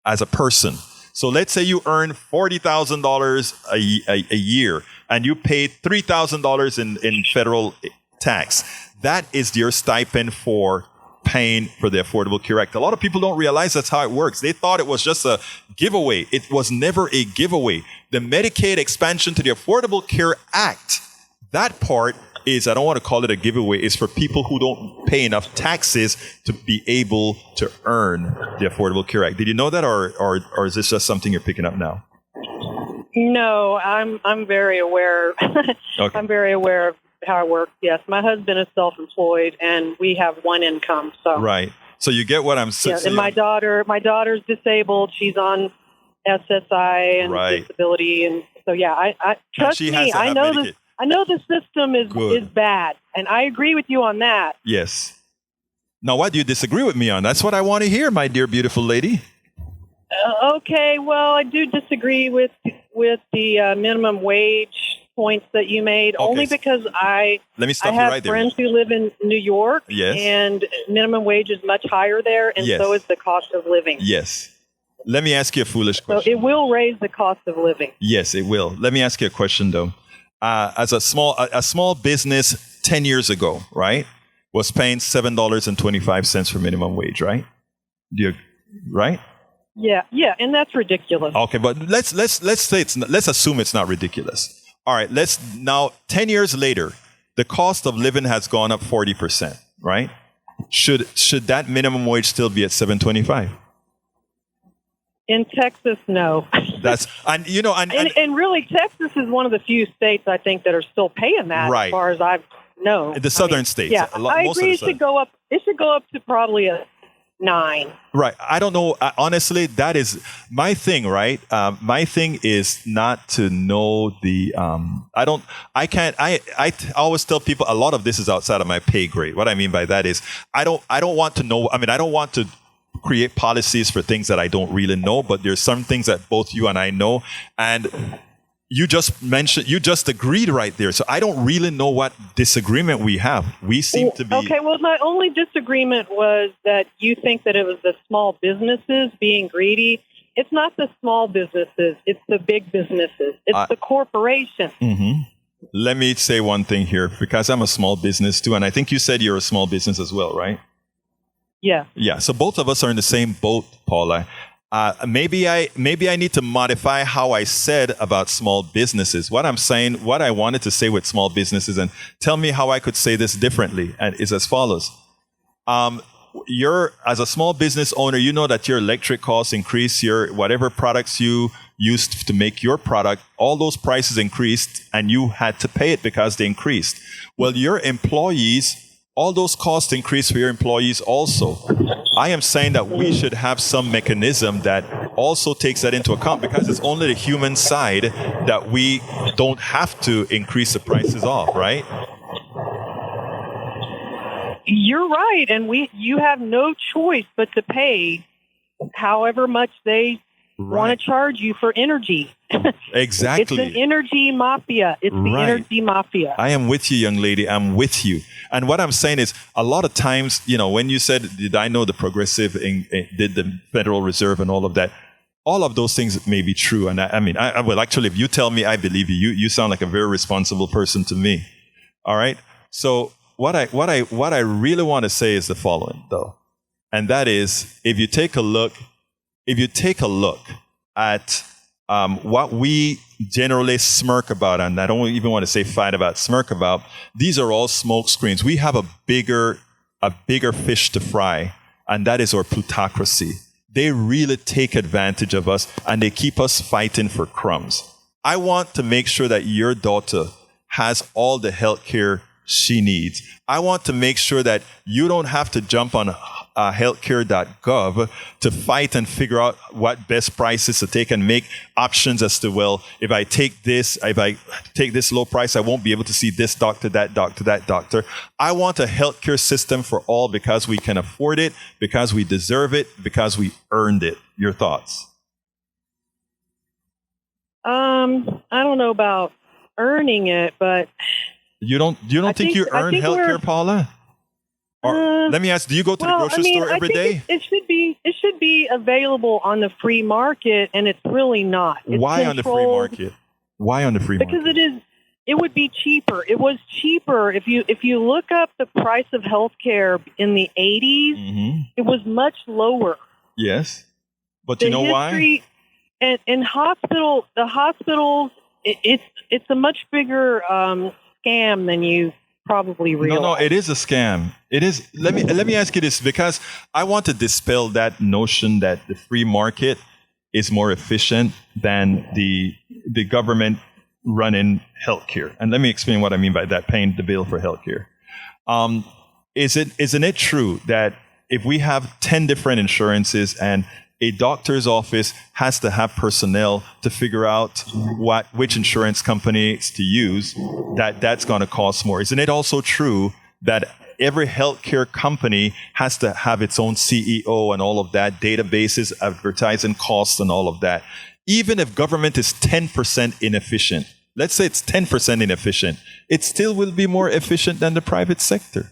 as a person. So let's say you earn $40,000 a year and you pay $3,000 in federal tax. That is your stipend for paying for the Affordable Care Act. A lot of people don't realize that's how it works. They thought it was just a giveaway. It was never a giveaway. The Medicaid expansion to the Affordable Care Act, that part is, I don't want to call it a giveaway, is for people who don't pay enough taxes to be able to earn the Affordable Care Act. Did you know that, or is this just something you're picking up now? No, I'm very aware. Okay. I'm very aware of how it works. Yes, my husband is self-employed, and we have one income. So right. So you get what I'm saying. Yeah, and my daughter's disabled. She's on SSI and right. disability, and so yeah, I trust me. I know this. I know the system is bad, and I agree with you on that. Yes. Now, what do you disagree with me on? That's what I want to hear, my dear, beautiful lady. Okay, well, I do disagree with the minimum wage points that you made, only because I have friends who live in New York, yes. and minimum wage is much higher there, and yes. so is the cost of living. Yes. Let me ask you a foolish question. So it will raise the cost of living. Yes, it will. Let me ask you a question, though. As a small business, 10 years ago, right, was paying $7.25 for minimum wage, right? Right? Yeah, and that's ridiculous. Okay, but let's say let's assume it's not ridiculous. All right, now 10 years later, the cost of living has gone up 40%, right? Should that minimum wage still be at $7.25? In Texas, no. And really, Texas is one of the few states I think that are still paying that, right, as far as I've known. The southern states. Yeah, I agree. It should go up. It should go up to probably a 9. Right. I don't know. Honestly, that is my thing, right? My thing is not to know the. I always tell people a lot of this is outside of my pay grade. What I mean by that is I don't want to know. I mean, I don't want to create policies for things that I don't really know, but there's some things that both you and I know. And you just agreed right there. So I don't really know what disagreement we have. We seem to be. Okay, well, my only disagreement was that you think that it was the small businesses being greedy. It's not the small businesses. It's the big businesses. It's the corporation. Mm-hmm. Let me say one thing here, because I'm a small business too. And I think you said you're a small business as well, right? Yeah. Yeah. So both of us are in the same boat, Paula. Maybe I need to modify how I said about small businesses. What I wanted to say with small businesses, and tell me how I could say this differently, and is as follows. As a small business owner, you know that your electric costs increase, your whatever products you used to make your product, all those prices increased, and you had to pay it because they increased. Well, your employees, all those costs increase for your employees also. I am saying that we should have some mechanism that also takes that into account, because it's only the human side that we don't have to increase the prices off, right? You're right, and you have no choice but to pay however much they want to charge you for energy. Exactly. It's an energy mafia. It's the energy mafia. I am with you, young lady. I'm with you. And what I'm saying is, a lot of times, when you said, did I know the progressive did the Federal Reserve and all of that? All of those things may be true. And actually, if you tell me, I believe you. You sound like a very responsible person to me. All right. So what I really want to say is the following, though. And that is, if you take a look at what we generally smirk about, and I don't even want to say fight about, smirk about, these are all smoke screens. We have a bigger fish to fry, and that is our plutocracy. They really take advantage of us, and they keep us fighting for crumbs. I want to make sure that your daughter has all the health care she needs. I want to make sure that you don't have to jump on healthcare.gov to fight and figure out what best prices to take and make options as to, well, if I take this low price, I won't be able to see this doctor, that doctor, that doctor. I want a healthcare system for all, because we can afford it, because we deserve it, because we earned it. Your thoughts? I don't know about earning it, but you don't think you earn healthcare, Paula? Or let me ask, do you go to the grocery store every day? It should be available on the free market, and it's really not. Why on the free market? Why on the free market? Because it would be cheaper. It was cheaper if you look up the price of healthcare in the 80s, mm-hmm. It was much lower. Yes. But you know why? And the hospitals, it's a much bigger scam than you probably realize. No, it is a scam. It is. Let me ask you this, because I want to dispel that notion that the free market is more efficient than the government running healthcare. And let me explain what I mean by that, paying the bill for healthcare. Isn't it true that if we have 10 different insurances and a doctor's office has to have personnel to figure out which insurance companies to use, that's going to cost more? Isn't it also true that every healthcare company has to have its own CEO and all of that, databases, advertising costs and all of that? Even if government is 10% inefficient, let's say it's 10% inefficient, it still will be more efficient than the private sector.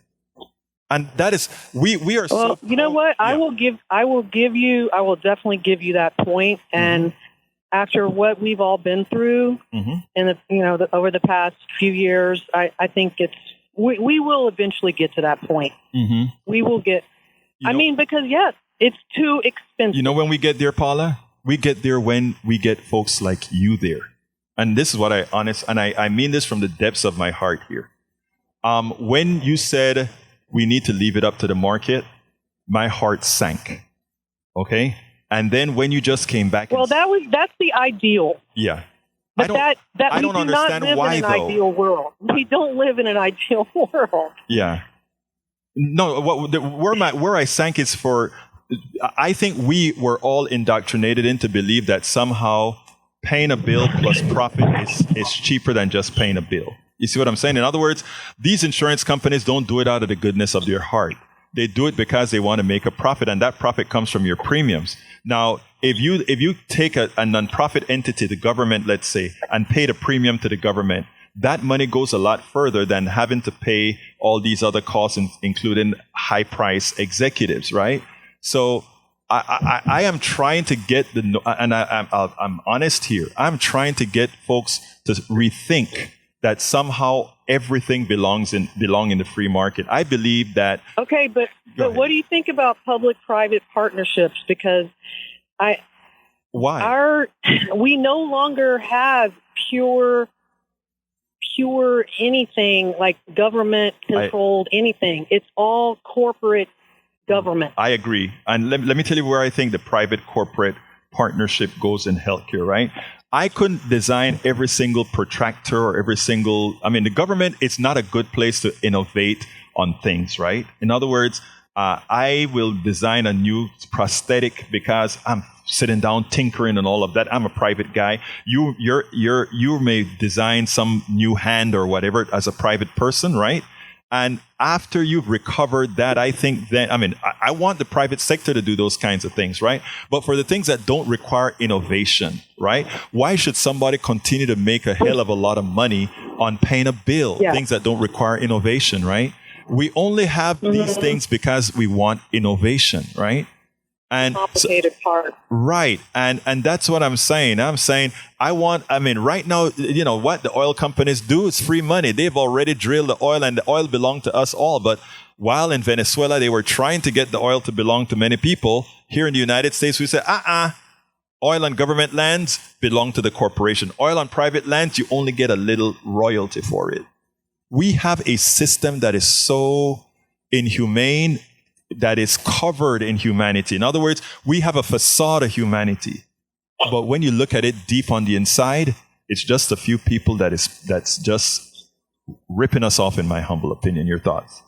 And that is, we are. Well, so you know what? Yeah. I will definitely give you that point. And after what we've all been through, mm-hmm. and over the past few years, I think it's we will eventually get to that point. Mm-hmm. We will get. Because yes, it's too expensive. You know when we get there, Paula? We get there when we get folks like you there. And this is what I mean this from the depths of my heart here. When you said we need to leave it up to the market, my heart sank. Okay? And then when you just came back, that's the ideal. Yeah, but I don't understand why. We do not live in an ideal world. We don't live in an ideal world. Yeah. No, where I sank is for. I think we were all indoctrinated into believe that somehow paying a bill plus profit is cheaper than just paying a bill. You see what I'm saying? In other words, these insurance companies don't do it out of the goodness of their heart. They do it because they want to make a profit, and that profit comes from your premiums. Now, if you take a nonprofit entity, the government, let's say, and pay the premium to the government, that money goes a lot further than having to pay all these other costs, including high-price executives, right? So I am trying to get I'm honest here. I'm trying to get folks to rethink that somehow everything belong in the free market. I believe that. Okay, but what do you think about public-private partnerships? Because we no longer have pure anything like government controlled anything. It's all corporate government. I agree. And let me tell you where I think the private corporate partnership goes in healthcare, right? I couldn't design every single protractor or the government, it's not a good place to innovate on things, right? In other words, I will design a new prosthetic because I'm sitting down tinkering and all of that. I'm a private guy. You may design some new hand or whatever as a private person, right? And after you've recovered that, I think then, I want the private sector to do those kinds of things, right? But for the things that don't require innovation, right? Why should somebody continue to make a hell of a lot of money on paying a bill? Yeah. Things that don't require innovation, right? We only have these things because we want innovation, right? And complicated part. Right. And that's what I'm saying. Right now, you know what the oil companies do is free money. They've already drilled the oil and the oil belonged to us all. But while in Venezuela, they were trying to get the oil to belong to many people, here in the United States, we say, oil on government lands belong to the corporation. Oil on private lands, you only get a little royalty for it. We have a system that is so inhumane, that is covered in humanity. In other words, we have a facade of humanity. But when you look at it deep on the inside, it's just a few people that's just ripping us off, in my humble opinion. Your thoughts?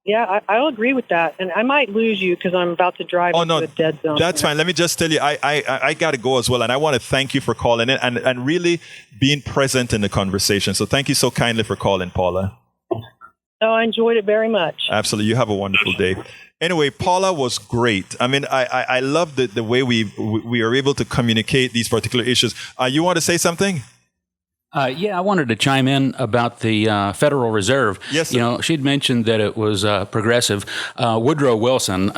Yeah, I'll agree with that. And I might lose you because I'm about to drive into a dead zone. That's fine. Let me just tell you, I got to go as well. And I want to thank you for calling in and really being present in the conversation. So thank you so kindly for calling, Paula. Oh, I enjoyed it very much. Absolutely. You have a wonderful day. Anyway, Paula was great. I love the way we are able to communicate these particular issues. You want to say something? I wanted to chime in about the Federal Reserve. Yes, sir. You know, she'd mentioned that it was progressive. Woodrow Wilson,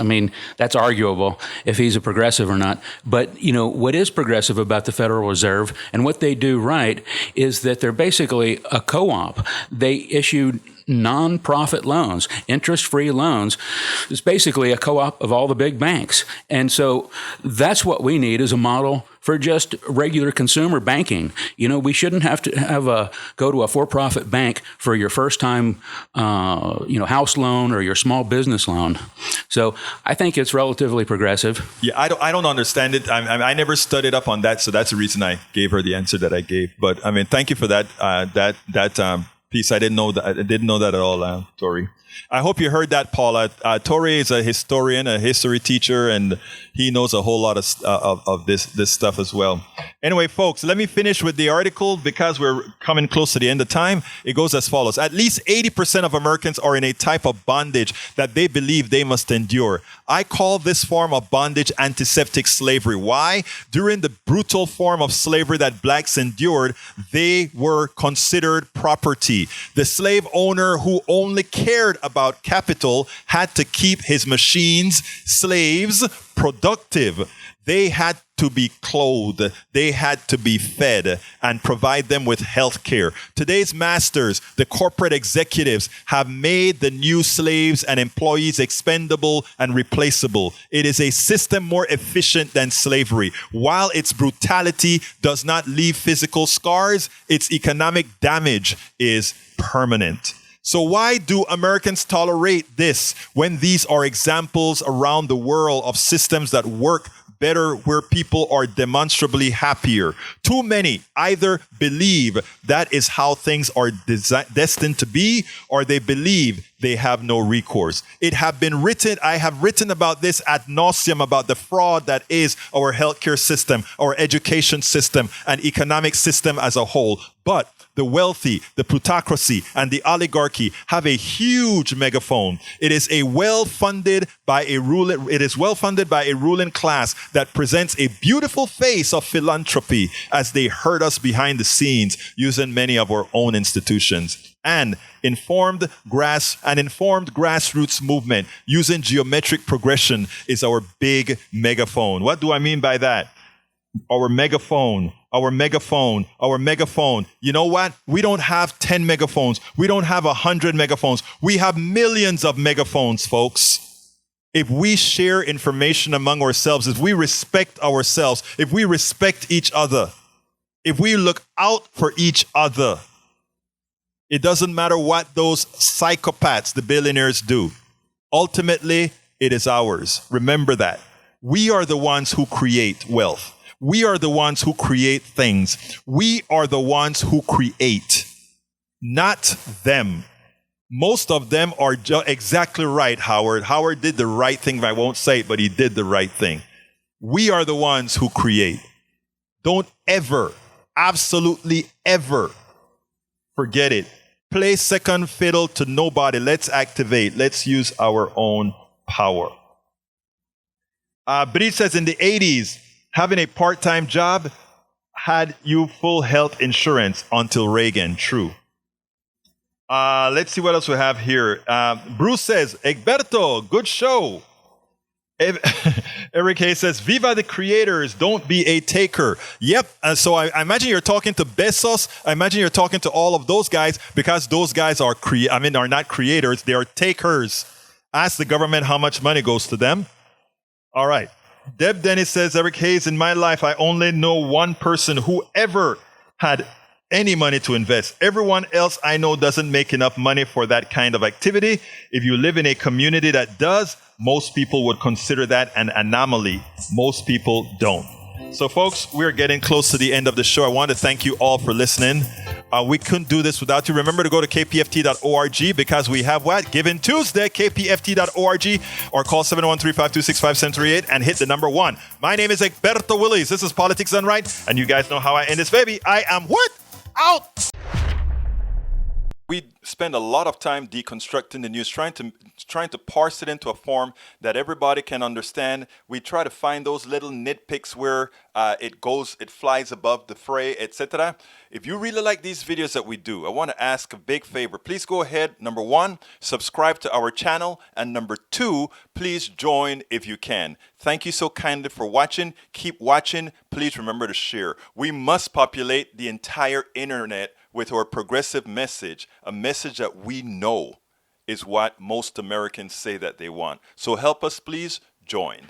that's arguable if he's a progressive or not. But, you know, what is progressive about the Federal Reserve and what they do right is that they're basically a co-op. They issued non-profit loans, interest-free loans. It's basically a co-op of all the big banks. And so that's what we need as a model for just regular consumer banking. You know, we shouldn't have to go to a for-profit bank for your first-time, house loan or your small business loan. So I think it's relatively progressive. Yeah, I don't understand it. I never studied up on that, so that's the reason I gave her the answer that I gave. But thank you for that piece. I didn't know that at all, Tori. I hope you heard that, Paula. Tori is a historian, a history teacher, and he knows a whole lot of this stuff as well. Anyway, folks, let me finish with the article because we're coming close to the end of time. It goes as follows. At least 80% of Americans are in a type of bondage that they believe they must endure. I call this form of bondage antiseptic slavery. Why? During the brutal form of slavery that blacks endured, they were considered property. The slave owner who only cared about capital had to keep his machines, slaves, productive. They had to be clothed, they had to be fed, and provide them with health care. Today's masters, the corporate executives, have made the new slaves and employees expendable and replaceable. It is a system more efficient than slavery. While its brutality does not leave physical scars, its economic damage is permanent. So why do Americans tolerate this when these are examples around the world of systems that work better, where people are demonstrably happier? Too many either believe that is how things are destined to be, or they believe they have no recourse. It have been written, I have written about this ad nauseum, about the fraud that is our healthcare system, our education system, and economic system as a whole. But the wealthy, the plutocracy, and the oligarchy have a huge megaphone. It is well funded by a ruling class that presents a beautiful face of philanthropy as they hurt us behind the scenes using many of our own institutions. And informed grassroots movement using geometric progression is our big megaphone. What do I mean by that? Our megaphone. You know what? We don't have 10 megaphones. We don't have 100 megaphones. We have millions of megaphones, folks. If we share information among ourselves, if we respect ourselves, if we respect each other, if we look out for each other, it doesn't matter what those psychopaths, the billionaires, do. Ultimately, it is ours. Remember that. We are the ones who create wealth. We are the ones who create things. We are the ones who create, not them. Most of them are exactly right, Howard. Howard did the right thing. I won't say it, but he did the right thing. We are the ones who create. Don't ever, absolutely ever forget it. Play second fiddle to nobody. Let's activate. Let's use our own power. But he says in the 80s, having a part-time job had you full health insurance until Reagan. True. Let's see what else we have here. Bruce says, Egberto, good show. Eric Hayes says, Viva the creators, don't be a taker. Yep. So I imagine you're talking to Bezos. I imagine you're talking to all of those guys, because those guys are not creators. They are takers. Ask the government how much money goes to them. All right. Deb Dennis says, Eric Hayes, in my life, I only know one person who ever had any money to invest. Everyone else I know doesn't make enough money for that kind of activity. If you live in a community that does, most people would consider that an anomaly. Most people don't. So, folks, we're getting close to the end of the show. I want to thank you all for listening. We couldn't do this without you. Remember to go to kpft.org, because we have what? Giving Tuesday, kpft.org, or call 713-526-5738 and hit the number 1. My name is Egberto Willies. This is Politics Done Right, and you guys know how I end this, baby. I am what? Out! We spend a lot of time deconstructing the news, trying to parse it into a form that everybody can understand. We try to find those little nitpicks where it flies above the fray, etc. If you really like these videos that we do, I want to ask a big favor. Please go ahead. Number 1, subscribe to our channel. And number 2, please join if you can. Thank you so kindly for watching. Keep watching. Please remember to share. We must populate the entire internet with our progressive message, a message that we know is what most Americans say that they want. So help us, please join.